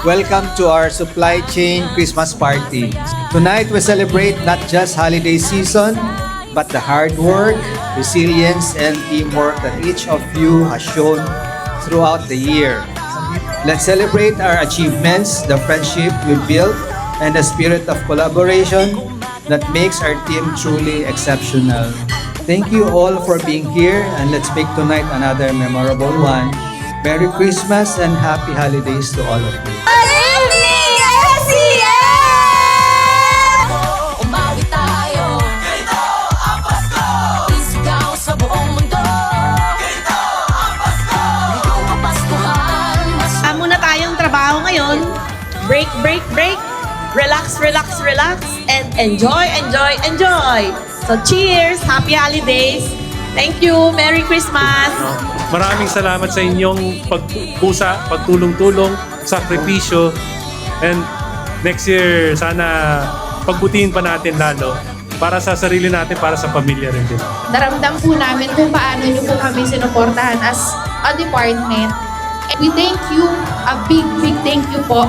Welcome to our supply chain Christmas party. Tonight we celebrate not just holiday season, but the hard work, resilience, and teamwork that each of you has shown throughout the year. Let's celebrate our achievements, the friendship we built, and the spirit of collaboration that makes our team truly exceptional. Thank you all for being here, and let's make tonight another memorable one. Merry Christmas and happy holidays to all of you. Umawi tayo. Ganito ang Pasko. Isigaw sa buong mundo. Ganito ang Pasko. Ikaw ang Paskohan. Muna tayong trabaho ngayon. Break, break, break. Relax, relax, relax. And enjoy, enjoy, enjoy. So cheers! Happy holidays! Thank you! Merry Christmas! Maraming salamat sa inyong pagpusa, pagtulong-tulong, sakripisyo. And next year, sana pagbutihin pa natin lalo para sa sarili natin, para sa pamilya rin din. Naramdam po namin kung paano nyo po kami sinuportahan as a department. And we thank you, a big thank you po.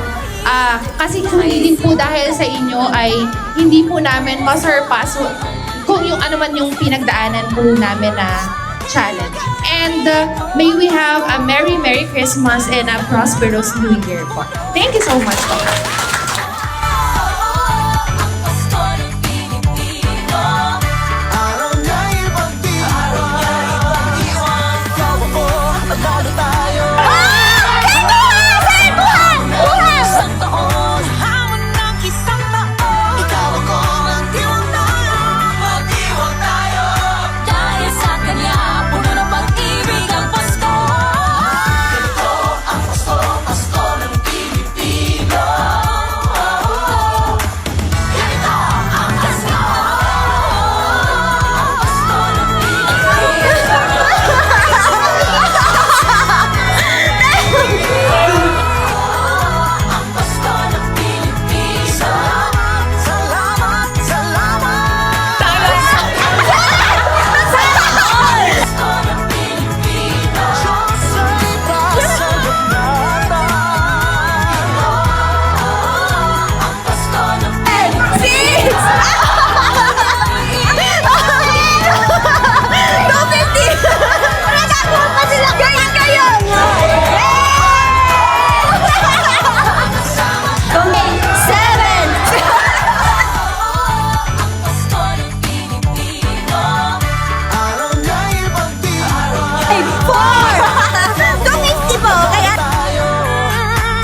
Kasi kung hindi din po dahil sa inyo ay hindi po namin masurpass kung yung ano man yung pinagdaanan po namin na challenge. And may we have a Merry Christmas and a prosperous New Year po. Thank you so much po. Ang Pasko ng Pilipino. Araw niya ipagdiwang. Ikaw ako, magkano tayo. Isang taon, hamon ng isang taon. Ikaw ako, magdiwang tayo. Magdiwang tayo. Dahil sa kanya, puno ng pag-ibig ang Pasko. Ganito ang Pasko, Pasko ng Pilipino. Ganito ang Pasko. Pasko ng Ang Pasko ng Pilipinas. Salamat, salamat, salamat. Pasko ng Pilipinas. Diyos ay pasalamatan. Ang Pasko ng Ang Pasko ng Pilipino. Araw niya ipagdiwang. Tayo.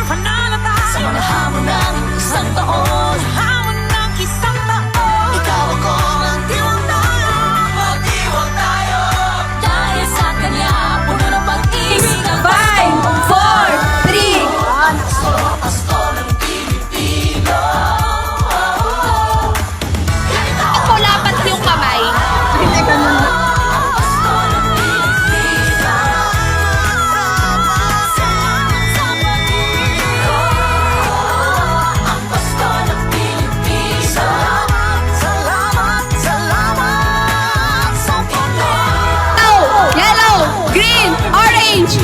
Panalo tayo. Sa mga hamon ng isang taon. Hamon ng isang taon. Ikaw ako, magdiwang tayo. Magdiwang tayo. Dahil sa kanya, puno ng pag-ibig ang Pasko. 5, 4, 3. Pasko ng Pilipino. Ganito Lapat yung kamay. Pasko ng Pilipino. Ang Pasko ng Pilipino. Salamat, salamat, salamat sa Panginoon. Yellow, green, orange,